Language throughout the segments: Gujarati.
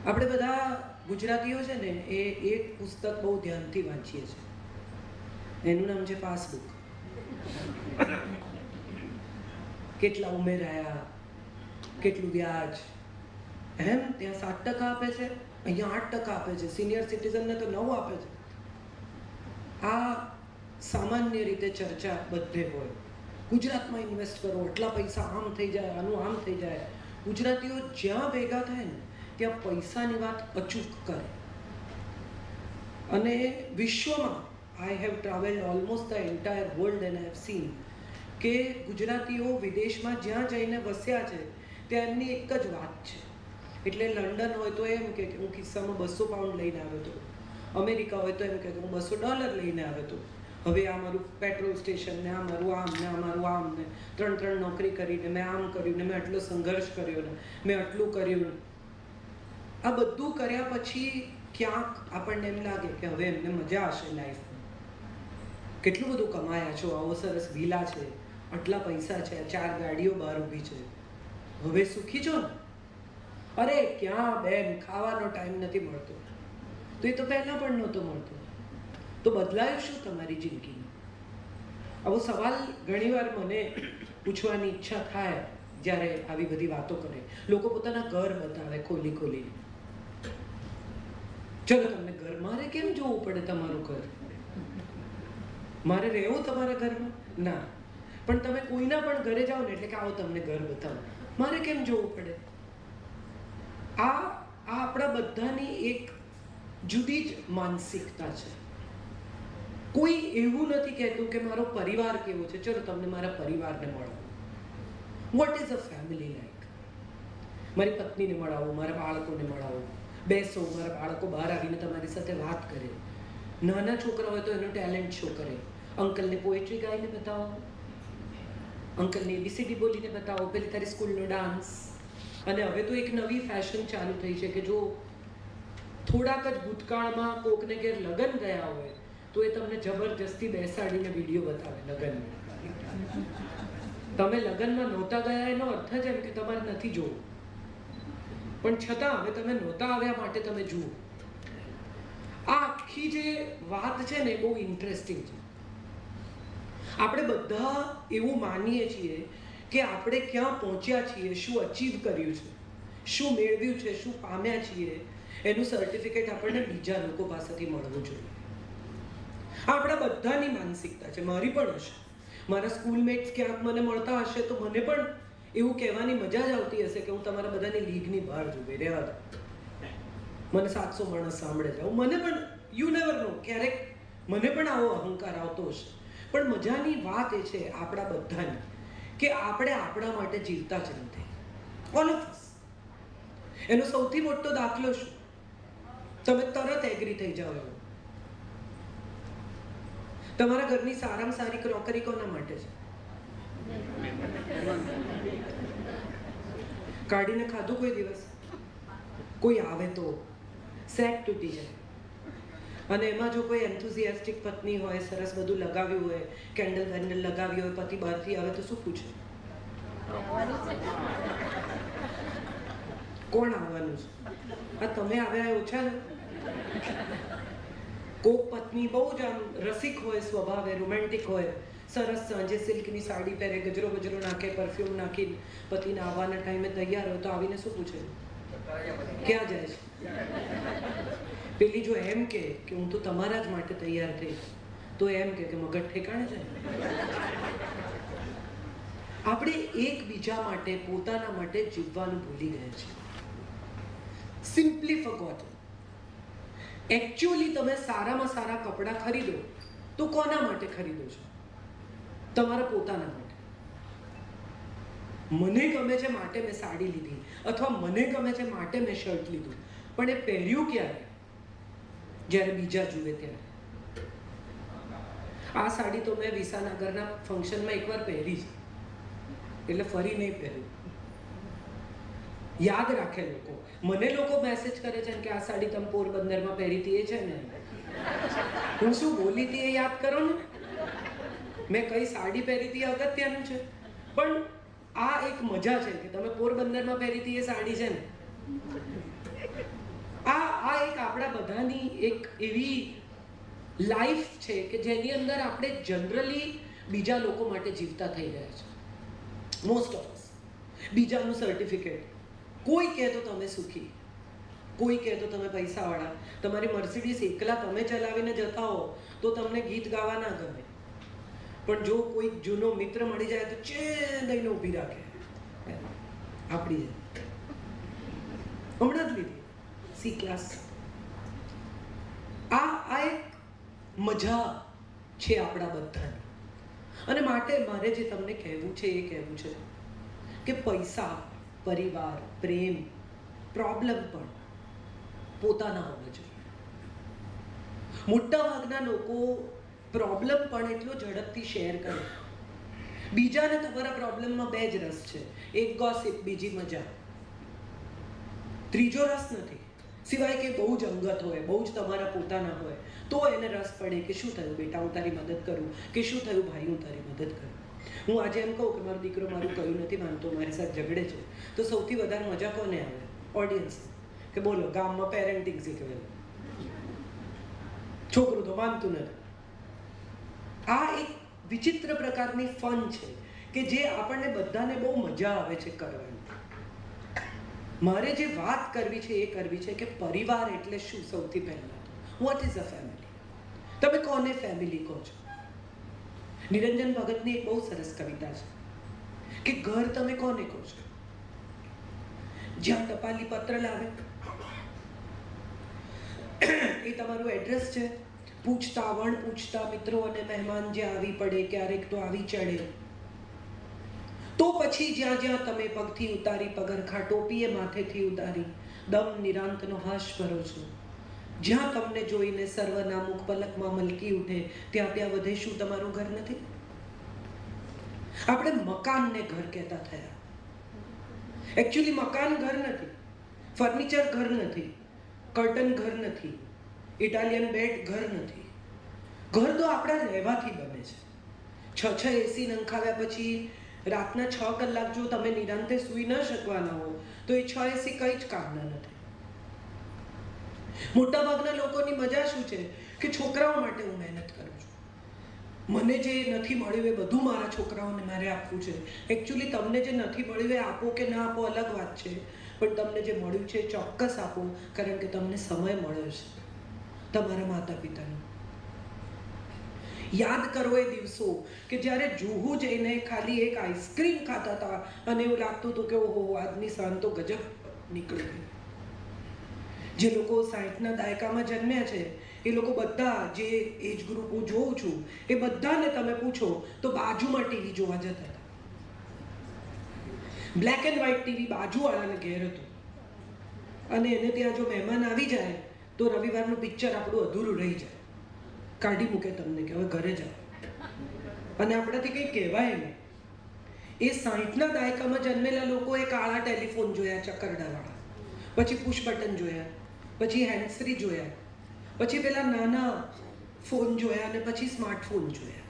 આપણે બધા ગુજરાતીઓ છે ને એ એક પુસ્તક બહુ ધ્યાનથી વાંચીએ છીએ. એનું નામ છે પાસબુક. કેટલા ઉમેરાયા, કેટલું વ્યાજ, એમ ત્યાં 7% આપે છે, અહીંયા 8% આપે છે, સિનિયર સિટીઝનને તો 9 આપે છે. આ સામાન્ય રીતે ચર્ચા બધે હોય. ગુજરાતમાં ઇન્વેસ્ટ કરો, એટલા પૈસા આમ થઈ જાય, આનું આમ થઈ જાય. ગુજરાતીઓ જ્યાં ભેગા થાય ને ત્યાં પૈસાની વાત અચૂક કરે. અને વિશ્વમાં I have travelled almost the entire world and I have seen કે ગુજરાતીઓ વિદેશમાં જ્યાં જઈને વસ્યા છે ત્યાં એમની એક જ વાત છે. એટલે લંડન હોય તો એમ કે હું ખિસ્સામાં 200 પાઉન્ડ લઈને આવ્યો હતો, અમેરિકા હોય તો એમ કે હું $200 લઈને આવ્યો હતો. હવે આ મારું પેટ્રોલ સ્ટેશન ને આ મારું આમ ને આ મારું આમ ને 3 નોકરી કરીને મેં આમ કર્યું ને મેં આટલો સંઘર્ષ કર્યો ને મેં આટલું કર્યું ને. આ બધું કર્યા પછી ક્યાંક આપણને એમ લાગે કે હવે એમને મજા હશે લાઈફમાં. કેટલું બધું કમાયા છો, આવો સરસ વિલા છે, આટલા પૈસા છે, 4 ગાડીઓ બહાર ઊભી છે, હવે સુખી છો ને? અરે ક્યાં બેન, ખાવાનો ટાઈમ નથી મળતો. તો એ તો પહેલાં પણ નહોતો મળતો. તો બદલાયું શું તમારી જિંદગીમાં? આવો સવાલ ઘણીવાર મને પૂછવાની ઈચ્છા થાય જ્યારે આવી બધી વાતો કરે. લોકો પોતાના ઘર બતાવે ખોલી ખોલીને. ચલો તમને ઘર, મારે કેમ જોવું પડે તમારું ઘર? મારે રહેવું તમારા ઘરમાં? ના. પણ તમે કોઈના પણ ઘરે જાઓ ને એટલે કે આવો તમને ઘર બતાવો, મારે કેમ જોવું પડે? આ આપણા બધાની એક જુદી જ માનસિકતા છે. કોઈ એવું નથી કહેતું કે મારો પરિવાર કેવો છે, ચલો તમને મારા પરિવારને મળાવો. What is a family like? મારી પત્નીને મળાવો, મારા બાળકોને મળાવો, બેસો, મારા બાળકો બહાર આવીને તમારી સાથે વાત કરે. નાના છોકરા હોય તો એનો ટેલેન્ટ શો કરે. અંકલને પોએટ્રી ગાઈને બતાવો, અંકલને ABCD બોલીને બતાવો, પેલી તારી સ્કૂલનો ડાન્સ. અને હવે તો એક નવી ફેશન ચાલુ થઈ છે કે જો થોડાક જ ભૂતકાળમાં કોકને ઘેર લગ્ન ગયા હોય તો એ તમને જબરજસ્તી બેસાડીને વિડીયો બતાવે લગ્નનો. તમે લગ્નમાં નહોતા ગયા એનો અર્થ જ એમ કે તમારે નથી જોવું, પણ છતાં હવે તમે નહોતા આવ્યા માટે તમે જુઓ. આ આખી જે વાત છે ને એ બહુ ઇન્ટરેસ્ટિંગ છે. આપણે બધા એવું માનીએ છીએ કે આપણે ક્યાં પહોંચ્યા છીએ, શું અચીવ કર્યું છે, શું મેળવ્યું છે, શું પામ્યા છીએ, એનું સર્ટિફિકેટ આપણને બીજા લોકો પાસેથી મળવું જોઈએ. આપણા બધાની માનસિકતા છે, મારી પણ હશે. મારા સ્કૂલમેટ્સ ક્યાંક મને મળતા હશે તો મને પણ એવું કહેવાની મજા જ આવતી હશે કે હું તમારા બધાની લીગની બહાર જુએ રહેવા દો, મને 700 માણસ સાંભળે જાઉં. મને પણ યુ નેવર નો, ક્યારેક મને પણ આવો અહંકાર આવતો હશે. પણ મજાની વાત એ છે આપણા બધાની કે આપણે આપણા માટે જીવતા જ નથી. All of us. એનો સૌથી મોટો દાખલો શું? તમે તરત એગ્રી થઈ જાઓ એવો. તમારા ઘરની સારામાં સારી ક્રોકરી કોના માટે છે? કાઢીને ખાધું કોઈ દિવસ? કોઈ આવે તો સેટ તૂટી જાય. અને એમાં જો કોઈ એન્થુઝિયાસ્ટિક પત્ની હોય, સરસ બધું લગાવ્યું હોય, કેન્ડલ વેન્ડલ લગાવી હોય, પતિ બહારથી આવે તો શું પૂછે? કોણ આવવાનું છે? આ તમે આવ્યા ઓછા ને? કોક પત્ની બહુ જ આમ રસિક હોય સ્વભાવે, રોમેન્ટિક હોય, સરસ સાંજે સિલ્કની સાડી પહેરે, ગજરો ગજરો નાખે, પરફ્યુમ નાખી, પતિના આવવાના ટાઈમે તૈયાર હોય તો આવીને શું પૂછે? ક્યાં જાય છે? પેલી જો એમ કે હું તો તમારા જ માટે તૈયાર થઈ તો એમ કે મગજ ઠેકાણે છે. આપણે એકબીજા માટે, પોતાના માટે જીવવાનું ભૂલી ગયા છીએ. Simply forgotten. એકચ્યુઅલી તમે સારામાં સારા કપડાં ખરીદો તો કોના માટે ખરીદો છો? તમારા પોતાના માટે. મને ગમે છે માટે મેં સાડી લીધી, અથવા મને ગમે છે માટે મેં શર્ટ લીધું, પણ એ પહેર્યું ક્યારે? જ્યારે બીજા જુએ ત્યારે. આ સાડી તો મેં વિસાનગરના ફંક્શનમાં એકવાર પહેરી છે, એટલે ફરી નહીં પહેર્યું. યાદ રાખે લોકો. મને લોકો મેસેજ કરે છે કે આ સાડી તમે પોરબંદરમાં પહેરી હતી એ છે ને. હું શું બોલી હતી એ યાદ કરો ને. મેં કઈ સાડી પહેરી હતી અગત્યનું છે, પણ આ એક મજા છે કે તમે પોરબંદરમાં પહેરી હતી એ સાડી છે ને. બધાની એક એવી લાઈફ છે કે જેની અંદર આપણે જનરલી બીજા લોકો માટે જીવતા થઈ ગયા છે. મોસ્ટ ઓફ અસ બીજાનું સર્ટિફિકેટ. કોઈ કહે તો તમે સુખી, કોઈ કહે તો તમે પૈસાવાળા. તમારી મર્સિડીઝ એકલા તમે ચલાવીને જતા હો તો તમને ગીત ગાવા ના ગમે, પણ જો કોઈ જૂનો મિત્ર મળી જાય તો ચેન દઈને ઊભી રાખે. આપણી હમણાં જ લીધી સી ક્લાસ. આ એક મજા છે આપણા બધાની. અને માટે મારે જે તમને કહેવું છે એ કહેવું છે કે પૈસા, પરિવાર, પ્રેમ, પ્રોબ્લેમ પણ પોતાના હોવા જોઈએ. મોટા ભાગના લોકો પ્રોબ્લેમ પણ એટલો ઝડપથી શેર કરે. બીજાને તમારા પ્રોબ્લેમમાં બે જ રસ છે, એક ગોસિપ, બીજી મજા. ત્રીજો રસ નથી, સિવાય કે બહુ જ અંગત હોય, બહુ જ તમારા પોતાના હોય તો એને રસ પડે કે શું થયું બેટા હું તારી મદદ કરું, કે શું થયું ભાઈ હું તારી મદદ કરું. હું આજે એમ કહું કે મારો દીકરો મારું કહ્યું નથી માનતો, મારી સાથે ઝઘડે છે, તો સૌથી વધારે મજા કોને આવે? ઓડિયન્સ. કે બોલો ગામમાં પેરેન્ટિંગ શીખવેલું, છોકરું તો માનતું નથી. આ એક વિચિત્ર પ્રકારની ફન છે કે જે આપણને બધાને બહુ મજા આવે છે કરવાની. મારે જે વાત કરવી છે એ કરવી છે કે પરિવાર એટલે શું. સૌથી પહેલા વોટ ઇઝ અ ફેમિલી? તમે કોને ફેમિલી કહો છો? નિરંજન ભગતની એક બહુ સરસ કવિતા છે કે ઘર તમે કોને કહો છો? જ્યાં ટપાલી પત્ર લાવે એ તમારું એડ્રેસ છે. પૂછતા વણ પૂછતા મિત્રો અને મહેમાન જે આવી પડે, ક્યારેક તો આવી ચડે. તો પછી જ્યાં જ્યાં તમે પગથી ઉતારી પગરખા, ટોપીએ માથેથી ઉતારી, દમ નિરાંતનો હાશ ભરો છો. જ્યાં તમને જોઈને સર્વના મુખ પલકમાં મલકી ઉઠે, ત્યાં ત્યાં વધે શું તમારું ઘર નથી? આપણે મકાનને ઘર કહેતા થયા. એકચ્યુઅલી મકાન ઘર નથી, ફર્નિચર ઘર નથી, કર્ટન ઘર નથી, ઇટાલિયન બેડ ઘર નથી. ઘર તો આપણા રહેવાથી બને છે. 6 એસી નંખાવ્યા પછી રાતના 6 કલાક જો તમે નિરાંતે સૂઈ ન શકવાના હો તો એ 6 એસી કંઈ જ કામના નથી. મોટા ભાગના લોકોની મજા શું છે કે છોકરાઓ માટે હું મહેનત કરું છું, મને જે નથી મળ્યું એ બધું મારા છોકરાઓને મારે આપવું છે. એકચ્યુઅલી તમને જે નથી મળ્યું એ આપો કે ના આપો અલગ વાત છે, પણ તમને જે મળ્યું છે ચોક્કસ આપો, કારણ કે તમને સમય મળ્યો છે તમારા માતા પિતાનો. યાદ કરો એ દિવસો કે જ્યારે જુહુ જઈને ખાલી એક આઈસ્ક્રીમ ખાતા હતા અને એવું લાગતું હતું કે ઓહો આજની સાંજ તો ગજબ નીકળી ગઈ. જે લોકો 60ના દાયકામાં જન્મ્યા છે એ લોકો બધા, જે એજ ગ્રુપ હું જોઉં છું એ બધાને તમે પૂછો તો બાજુમાં ટીવી જોવા જતા હતા. બ્લેક એન્ડ વ્હાઇટ ટીવી બાજુવાળાને ઘેર હતું, અને એને ત્યાં જો મહેમાન આવી જાય તો રવિવારનું પિક્ચર આપણું અધૂરું રહી જાય, કાઢી મૂકે તમને કે હવે ઘરે જાઓ, અને આપણાથી કંઈ કહેવાય નહીં. એ 60ના દાયકામાં જન્મેલા લોકોએ કાળા ટેલિફોન જોયા ચકરડાવાળા, પછી પુશ બટન જોયા, પછી હેન્ડફ્રી જોયા, પછી પેલા નાના ફોન જોયા, અને પછી સ્માર્ટફોન જોયા.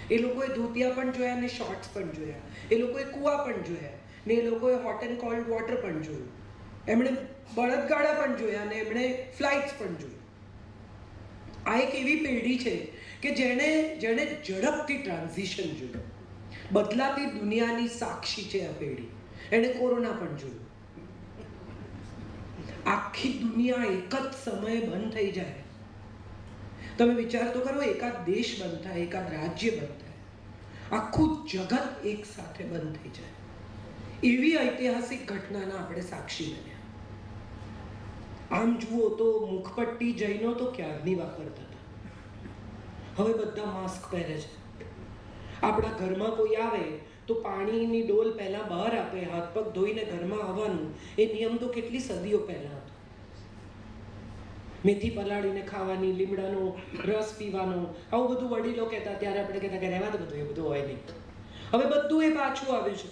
એ લોકોએ ધોતિયા પણ જોયા ને શોર્ટ્સ પણ જોયા. એ લોકોએ કૂવા પણ જોયા ને એ લોકોએ હોટ એન્ડ કોલ્ડ વોટર પણ જોયું. એમણે બળદગાડા પણ જોયા અને એમણે ફ્લાઇટ્સ પણ જોઈ. આ એક એવી પેઢી છે કે જેણે ઝડપથી ટ્રાન્ઝિશન જોયું. બદલાતી દુનિયાની સાક્ષી છે આ પેઢી. એણે કોરોના પણ જોયું. આખી દુનિયા એક જ સમયે બંધ થઈ જાય. તમે વિચાર તો કરો, એકાદ દેશ બંધ થાય, એકાદ રાજ્ય બંધ થાય, આખું જગત એક સાથે બંધ થઈ જાય. એવી ઐતિહાસિક ઘટનાના આપણે સાક્ષી બન્યા. આમ જુઓ તો મુખપટ્ટી જૈનો તો ક્યારની વાપરતા હતા, હવે બધા માસ્ક પહેરે છે. આપણા ઘરમાં કોઈ આવે તો પાણીની ડોલ પહેલા બહાર આપે, હાથ પગ ધોઈને ઘરમાં આવવાનું. એ નિયમ તો કેટલી સદીઓ પહેલા હતો. મેથી પલાળીને ખાવાની, લીમડાનો રસ પીવાનો, આવું બધું વડીલો કહેતા. ત્યારે આપણે કહેતા કે રહેવા દો, બધું એ બધું હોય નહીં. હવે બધું એ પાછું આવ્યું છે.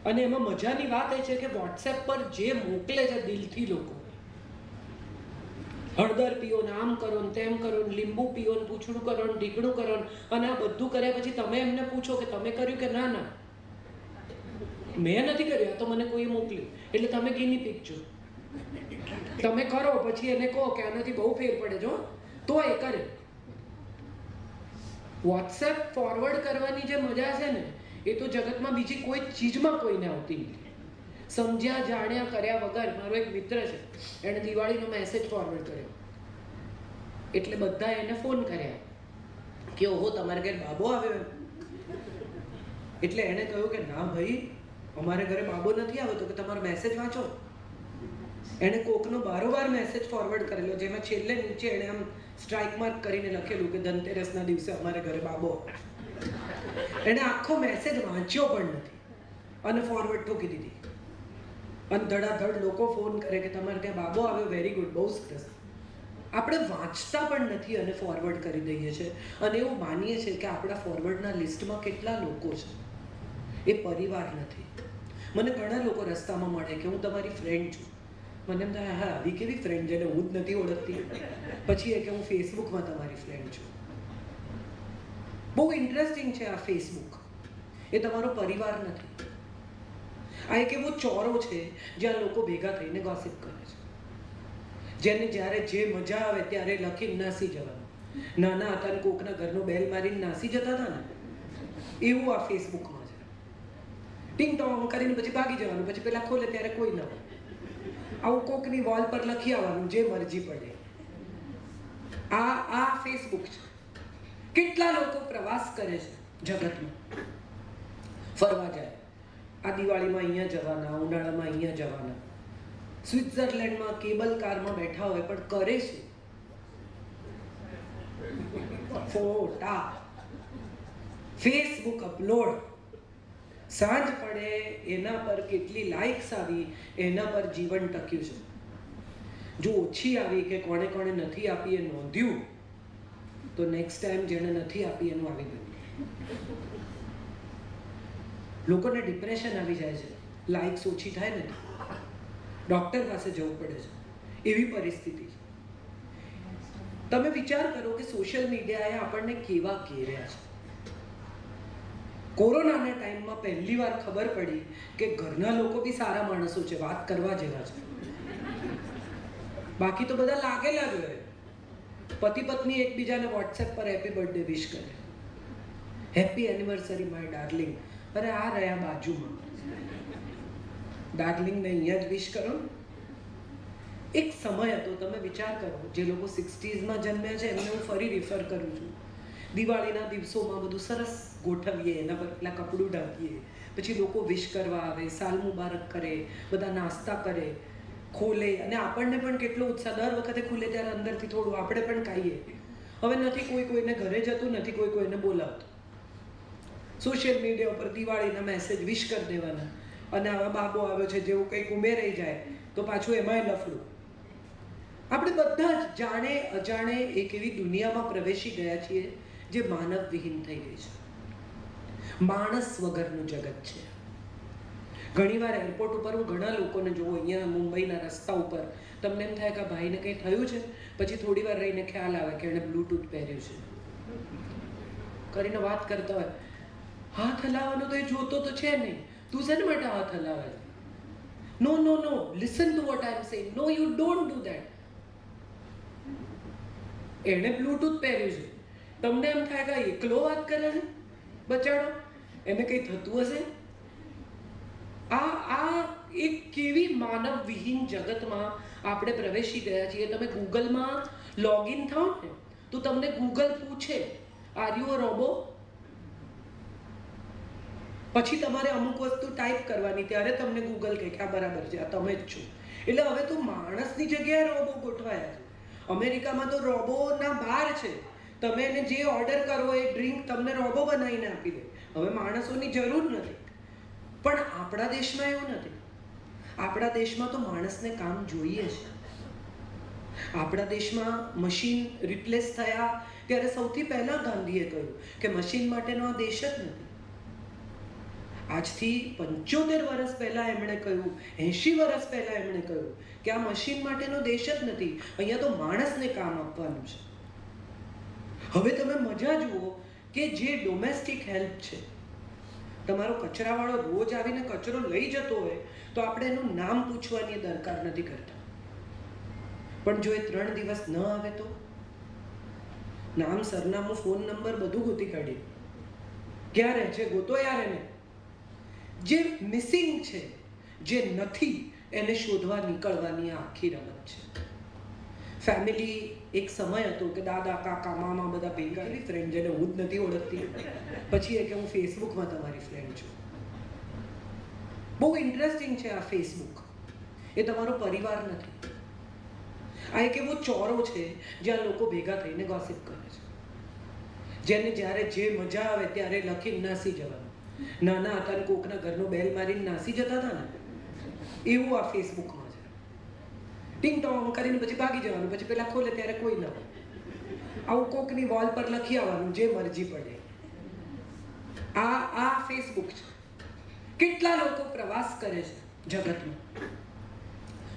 અને એમાં મજાની વાત એ છે કે વોટ્સએપ પર જે મોકલે છે દિલથી લોકો, હળદર પીઓ ને આમ કરો ને તેમ કરો ને લીંબુ પીઓ ને પૂછડું કરો ને ઢીકણું કરો ને, અને આ બધું કર્યા પછી તમે એમને પૂછો કે તમે કર્યું કે ના ના મેં નથી કર્યું, આ તો મને કોઈએ મોકલ્યું, એટલે તમે ગિની પીક છો. તમે કરો પછી એને કહો કે આનાથી બહુ ફેર પડે જો, તો એ કરે. વોટ્સએપ ફોરવર્ડ કરવાની જે મજા છે ને, એ તો જગતમાં બીજી કોઈ ચીજમાં કોઈને આવતી નથી. સમજ્યા જાણ્યા કર્યા વગર. મારો એક મિત્ર છે, એણે દિવાળીનો મેસેજ ફોરવર્ડ કર્યો, એટલે બધા એને ફોન કર્યા કે ઓહો તમારે ઘરે બાબો આવ્યો. એટલે એણે કહ્યું કે ના ભાઈ, અમારે ઘરે બાબો નથી આવ્યો. તો કે તમારો મેસેજ વાંચો. એણે કોકનો બારોબાર મેસેજ ફોરવર્ડ કરેલો, જેમાં છેલ્લે નીચે એણે આમ સ્ટ્રાઇક માર્ક કરીને લખેલું કે ધનતેરસના દિવસે અમારે ઘરે બાબો. એણે આખો મેસેજ વાંચ્યો પણ નથી અને ફોરવર્ડ ઠોકી દીધી. અને ધડાધડ લોકો ફોન કરે કે તમારે ત્યાં બાબો આવ્યો, વેરી ગુડ, બહુ સરસ. આપણે વાંચતા પણ નથી અને ફોરવર્ડ કરી દઈએ છીએ, અને એવું માનીએ છીએ કે આપણા ફોરવર્ડના લિસ્ટમાં કેટલા લોકો છે. એ પરિવાર નથી. મને ઘણા લોકો રસ્તામાં મળે કે હું તમારી ફ્રેન્ડ છું. મને એમ થાય, હા આવી કેવી ફ્રેન્ડ જેને હું જ નથી ઓળખતી. પછી એ કે હું ફેસબુકમાં તમારી ફ્રેન્ડ છું. બહુ ઇન્ટરેસ્ટિંગ છે આ ફેસબુક. એ તમારો પરિવાર નથી. આ એક એવો ચોરો છે જ્યાં લોકો ભેગા થઈને ગોસિપ કરે છે, જેને જ્યારે જે મજા આવે ત્યારે લખીને નાસી જવાનું. નાના હતા ને કોકના ઘરનો બેલ મારીને નાસી જતા હતા ને, એવું આ ફેસબુકમાં છે. ટિંગ ટોંગ કરીને પછી ભાગી જવાનું, પછી પેલા ખોલે ત્યારે કોઈ ના હોય. આવું કોકની વોલ પર લખી આવવાનું જે મરજી પડે. આ ફેસબુક છે. કેટલા લોકો પ્રવાસ કરે છે જગતમાં, ફરવા જાય. આ દિવાળીમાં અહીંયા જવાના, ઉનાળામાં અહીંયા જવાના. સ્વિટ્ઝરલેન્ડમાં કેબલ કારમાં બેઠા હોય, પણ કરે છે ફોટા, ફેસબુક અપલોડ. સાંજ પડે એના પર કેટલી લાઇક્સ આવી, એના પર જીવન ટક્યું છે. જો ઓછી આવી કે કોણે કોણે નથી આપી એ નોંધ્યું, તો નેક્સ્ટ ટાઈમ જેને નથી આપી એનું આવી ગયું. લોકોને ડિપ્રેશન આવી જાય છે, લાઇક્સ ઓછી થાય ને, ડૉક્ટર પાસે જવું પડે છે, એવી પરિસ્થિતિ છે. તમે વિચાર કરો કે સોશિયલ મીડિયાએ આપણને કેવા ઘેર્યા છે. કોરોનાના ટાઈમમાં પહેલી વાર ખબર પડી કે ઘરના લોકો બી સારા માણસો છે, વાત કરવા જેવા છે. બાકી તો બધા લાગેલા જ હોય. પતિ પત્ની એકબીજાને વોટ્સએપ પર હેપી બર્થડે વિશ કરે, હેપી એનિવર્સરી માય ડાર્લિંગ. અરે આ રહ્યા બાજુમાં, ડાર્લિંગને અહીંયા જ વિશ કરો. એક સમય હતો, તમે વિચાર કરો, જે લોકો 60s જન્મ્યા છે એમને હું ફરી રિફર કરું છું. દિવાળીના દિવસોમાં બધું સરસ ગોઠવીએ, એના પર પેલા કપડું ઢાંકીએ, પછી લોકો વિશ કરવા આવે, સાલ મુબારક કરે, બધા નાસ્તા કરે, ખોલે, અને આપણને પણ કેટલો ઉત્સાહ. દર વખતે ખુલે ત્યારે અંદરથી થોડું આપણે પણ ખાઈએ. હવે નથી કોઈ કોઈને ઘરે જતું, નથી કોઈ કોઈને બોલાવતું. સોશિયલ મીડિયા ઉપર દિવાળીના મેસેજ વિશ કરી દેવાના, અને આવા બાબો આવ્યો છે જેવું કંઈક ઉમેરાઈ જાય તો પાછું એમાંય લફડું. આપણે બધા જ જાણે અજાણે એક એવી દુનિયામાં પ્રવેશી ગયા છીએ જે માનવ વિહીન થઈ ગઈ છે. માણસ વગરનું જગત છે. ઘણીવાર એરપોર્ટ ઉપર હું ઘણા લોકોને જોઉં, અહીંયા મુંબઈના રસ્તા ઉપર, તમને એમ થાય કે ભાઈને કંઈ થયું છે, પછી થોડી વાર રહીને ખ્યાલ આવે કે એણે બ્લૂટૂથ પહેર્યું છે કરીને વાત કરતા હોય. હાથ હલાવવાનો તો એ જોતો તો છે નહીં, તું શેના માટે હાથ હલાવે છે? No no no, listen to what I am saying. No, you don't do that. એણે બ્લૂટૂથ પહેર્યું છે, તમને એમ થાય કે એકલો વાત કરે છે બચાડો, એને કંઈ થતું હશે. આ એક કેવી માનવ વિહીન જગતમાં આપણે પ્રવેશી ગયા છીએ. તમે ગૂગલમાં લોગિન થાઓ ને તો તમને ગૂગલ પૂછે, આર યુ અ રોબો? પછી તમારે અમુક વસ્તુ ટાઈપ કરવાની, ત્યારે તમને ગૂગલ કહે કે આ બરાબર છે, આ તમે જ છો. એટલે હવે તો માણસની જગ્યાએ રોબો ગોઠવાયા છે. અમેરિકામાં તો રોબોના બાર છે. તમે એને જે ઓર્ડર કરો એ ડ્રિંક તમને રોબો બનાવીને આપી દે. હવે માણસોની જરૂર નથી. પણ આપણા દેશમાં એવું નથી. આપણા દેશમાં તો માણસને કામ જોઈએ છે. આપણા દેશમાં મશીન રિપ્લેસ થયા ત્યારે સૌથી પહેલાં ગાંધીએ કહ્યું કે મશીન માટેનો આ દેશ જ નથી. આજથી 75 વર્ષ પહેલાં એમણે કહ્યું, 80 વર્ષ પહેલાં એમણે કહ્યું કે આ મશીન માટેનો દેશ જ નથી, અહીંયા તો માણસને કામ આપવાનું છે. હવે તમે મજા જુઓ કે જે ડોમેસ્ટિક હેલ્પ છે, તમારો કચરાવાળો રોજ આવીને કચરો લઈ જતો હોય તો આપણે એનું નામ પૂછવાની દરકાર નથી કરતા. પણ જો એ 3 દિવસ ન આવે તો નામ, સરનામું, ફોન નંબર બધું ગોતી કાઢી. ક્યાં રહે છે ગોતો યાર એને. જે મિસિંગ છે, જે નથી, એને શોધવા નીકળવાની આખી રમત છે. ફેમિલી એક સમય હતો કે દાદા, કાકા, મામા બધા ભેગા. એવી ફ્રેન્ડ જેને હું જ નથી ઓળખતી, પછી એ કે હું ફેસબુકમાં તમારી ફ્રેન્ડ છું. બહુ ઇન્ટરેસ્ટિંગ છે આ ફેસબુક. એ તમારો પરિવાર નથી. આ એક એવો ચોરો છે જ્યાં લોકો ભેગા થઈને ગોસિપ કરે છે. જેને જ્યારે જે મજા આવે ત્યારે લખીને નાસી જવાનું. નાના હતા ને કોકના ઘરનો બેલ મારીને નાસી જતા હતા ને, એવું આ ફેસબુકમાં છે. ટિંગ ટોંગ કરીને પછી ભાગી જવાનું, પછી પેલા ખોલે ત્યારે કોઈ ન હોય. આવું કોકની વોલ પર લખી આવવાનું જે મરજી પડે. આ ફેસબુક છે. કેટલા લોકો પ્રવાસ કરે છે જગતમાં,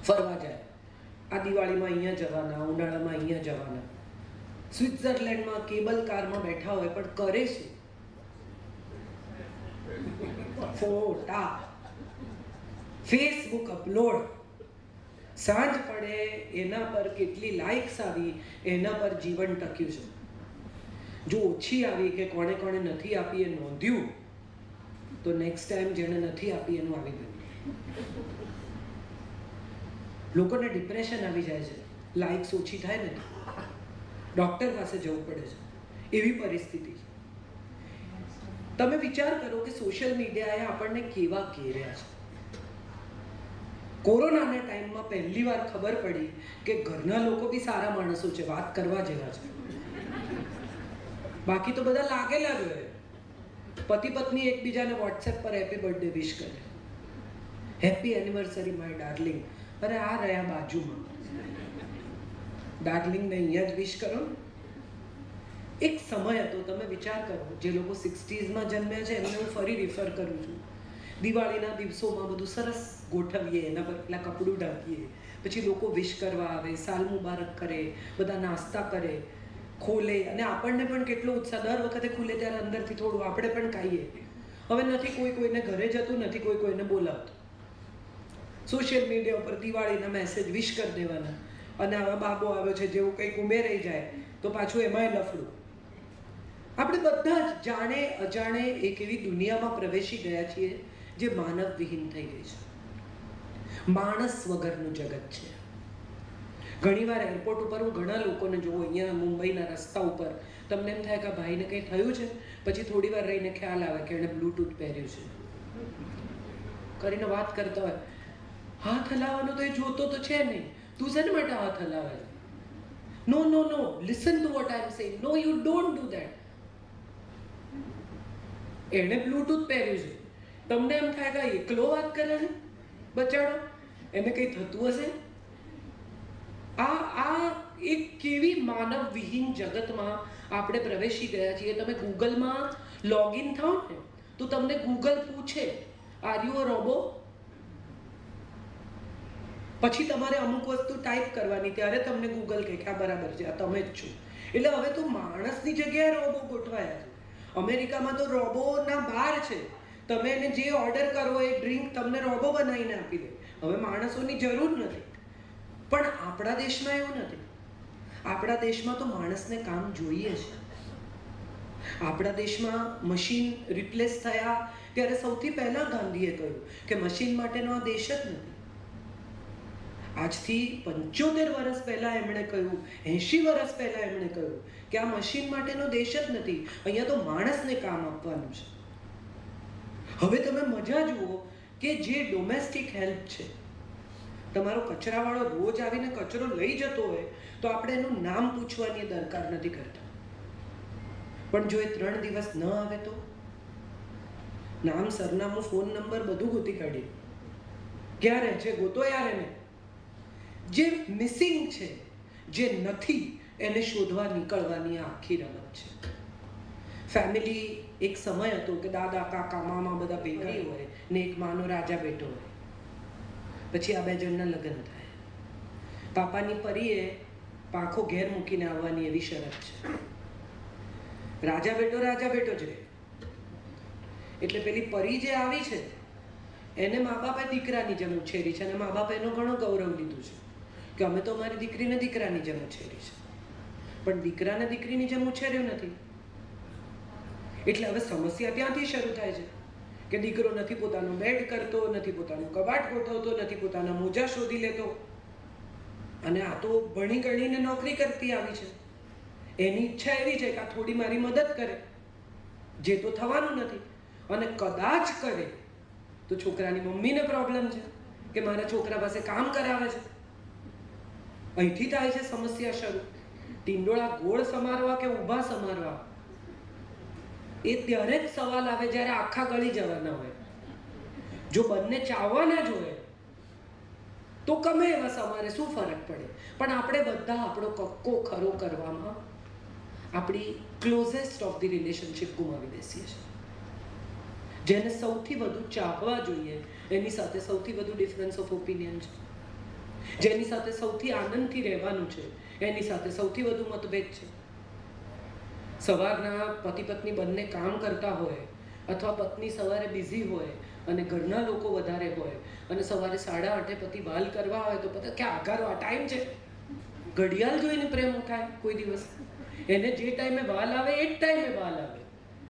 ફરવા જાય. આ દિવાળીમાં અહીંયા જવાના, ઉનાળામાં અહીંયા જવાના, સ્વિટ્ઝરલેન્ડમાં કેબલ કારમાં બેઠા હોય, પણ કરે છે ફોટા, ફેસબુક અપલોડ. સાંજ પડે એના પર કેટલી લાઇક્સ આવી, એના પર જીવન ટક્યું છે. જો ઓછી આવી કે કોણે કોણે નથી આપી એ નોંધ્યું, તો નેક્સ્ટ ટાઈમ જેને નથી આપી એનું આવી ગયું. લોકોને ડિપ્રેશન આવી જાય છે, લાઇક્સ ઓછી થાય ને, ડૉક્ટર પાસે જવું પડે છે, એવી પરિસ્થિતિ છે. તમે વિચાર કરો કે સોશિયલ મીડિયાએ આપણને કેવા ઘેર્યા છે. કોરોનાના ટાઈમમાં પહેલી વાર ખબર પડી કે ઘરના લોકો બી સારા માણસો છે, વાત કરવા જેવા છે. બાકી તો બધા લાગેલા જ હોય. પતિ પત્ની એકબીજાને વોટ્સએપ પર હેપી બર્થડે વિશ કરે, હેપી એનિવર્સરી માય ડાર્લિંગ. અરે આ રહ્યા બાજુમાં, ડાર્લિંગને અહીંયા જ વિશ કરો. એક સમય હતો, તમે વિચાર કરો, જે લોકો 60s જન્મ્યા છે એમને હું ફરી રિફર કરું છું. દિવાળીના દિવસોમાં બધું સરસ ગોઠવીએ, એના પર પેલા કપડું ઢાંકીએ, પછી લોકો વિશ કરવા આવે, સાલ મુબારક કરે, બધા નાસ્તા કરે, ખોલે, અને આપણને પણ કેટલો ઉત્સાહ. દર વખતે ખુલે ત્યારે અંદરથી થોડું આપણે પણ ખાઈએ. હવે નથી કોઈ કોઈને ઘરે જતું, નથી કોઈ કોઈને બોલાવતું. સોશિયલ મીડિયા ઉપર દિવાળીના મેસેજ વિશ કરી દેવાના, અને આવા બાબો આવ્યો છે જેવું કંઈક ઉમેરાઈ જાય તો પાછું એમાંય લફડું. આપણે બધા જ જાણે અજાણે એક એવી દુનિયામાં પ્રવેશી ગયા છીએ જે માનવ વિહીન થઈ ગઈ છે. માણસ વગરનું જગત છે. ઘણીવાર એરપોર્ટ ઉપર હું ઘણા લોકોને જોઉં, અહીંયા મુંબઈના રસ્તા ઉપર, તમને એમ થાય કે ભાઈને કંઈ થયું છે, પછી થોડી વાર રહીને ખ્યાલ આવે કે એણે બ્લૂટૂથ પહેર્યું છે કરીને વાત કરતા હોય. હાથ હલાવવાનો તો એ જોતો તો છે નહીં, તું શેને માટે હાથ હલાવે? No no no, listen to what I am saying. No, you don't do that. એણે બ્લૂટૂથ પહેર્યું છે, તમને એમ થાય કે એકલો વાત કરે છે, બચાડો, એને કંઈ થતું હશે. આ એક કેવી માનવ વિહીન જગતમાં આપણે પ્રવેશી ગયા છીએ. તમે ગૂગલમાં લોગિન થાઓ ને તો તમને ગૂગલ પૂછે, આર યુ અ રોબો? પછી તમારે અમુક વસ્તુ ટાઈપ કરવાની, ત્યારે તમને ગૂગલ કહે કે આ બરાબર છે, આ તમે જ છો. એટલે હવે તો માણસની જગ્યાએ રોબો ગોઠવાયા છે. અમેરિકામાં તો રોબોના બાર છે. તમે એને જે ઓર્ડર કરો એ ડ્રિંક તમને રોબો બનાવીને આપી દે. હવે માણસોની જરૂર નથી. પણ આપણા દેશમાં એવું નથી. આપણા દેશમાં તો માણસને કામ જોઈએ છે. આપણા દેશમાં મશીન રિપ્લેસ થયા ત્યારે સૌથી પહેલાં ગાંધીએ કહ્યું કે મશીન માટેનો આ દેશ જ નથી. આજથી 75 વર્ષ પહેલાં એમણે કહ્યું, 80 વર્ષ પહેલાં એમણે કહ્યું કે આ મશીન માટેનો દેશ જ નથી, અહીંયા તો માણસને કામ આપવાનું છે. હવે તમે મજા જુઓ કે જે ડોમેસ્ટિક હેલ્પ છે, તમારો કચરાવાળો રોજ આવીને કચરો લઈ જતો હોય તો આપણે એનું નામ પૂછવાની દરકાર નથી કરતા. પણ જો એ 3 દિવસ ન આવે તો નામ, સરનામું, ફોન નંબર બધું ગોતી કાઢીએ. ક્યાં રહે છે ગોતો યાર એને. જે મિસિંગ છે, જે નથી, એને શોધવા નીકળવાની આખી રમત છે. ફેમિલી એક સમય હતો કે દાદા, કાકા, મામા બધા ભેગા હોય ને એક માનો રાજા બેઠો હોય. પછી આ 2 જણના લગ્ન થાય. પાપાની પરીએ પાંખો ઘેર મૂકીને આવવાની એવી શરત છે. રાજા બેટો જ રહે. એટલે પેલી પરી જે આવી છે એને મા બાપે દીકરાની જેમ ઉછેરી છે અને મા બાપે એનો ઘણો ગૌરવ લીધું છે કે અમે તો અમારી દીકરીને દીકરાની જેમ ઉછેરી છે, પણ દીકરાને દીકરીની જેમ ઉછેર્યો નથી. એટલે હવે સમસ્યા ત્યાંથી શરૂ થાય છે કે દીકરો નથી પોતાનો બેડ કરતો, નથી પોતાનું કબાટ ગોઠવતો, નથી પોતાના મોજા શોધી લેતો, અને આ તો ભણી ગણીને નોકરી કરતી આવી છે. એની ઈચ્છા એવી છે કે આ થોડી મારી મદદ કરે, જે તો થવાનું નથી. અને કદાચ કરે તો છોકરાની મમ્મીને પ્રોબ્લેમ છે કે મારા છોકરા પાસે કામ કરાવે છે. અહીંથી થાય છે સમસ્યા શરૂ. ટીંડોળા ગોળ સમારવા કે ઊભા સમારવા, એ ત્યારે જ સવાલ આવે જ્યારે આખા ગળી જવાના હોય. જો બંને ચાવવાના જ હોય તો ગમે એવા સમારે, શું ફરક પડે? પણ આપણે બધા આપણો કક્કો ખરો કરવામાં આપણી ક્લોઝેસ્ટ ઓફ ધી રિલેશનશિપ ગુમાવી બેસીએ છીએ. જેને સૌથી વધુ ચાહવા જોઈએ એની સાથે સૌથી વધુ ડિફરન્સ ઓફ ઓપિનિયન છે, જેની સાથે સૌથી આનંદથી રહેવાનું છે એની સાથે સૌથી વધુ મતભેદ છે. સવારના પતિ પત્ની બંને કામ કરતા હોય અથવા પત્ની સવારે બિઝી હોય અને ઘરના લોકો વધારે હોય અને સવારે 8:30 પતિ વાલ કરવા હોય તો પતા કે આગારો આ ટાઈમ છે. ઘડિયાળ જોઈને પ્રેમ થાય કોઈ દિવસ? એને જે ટાઈમે વાલ આવે એ જ ટાઈમે વાલ આવે.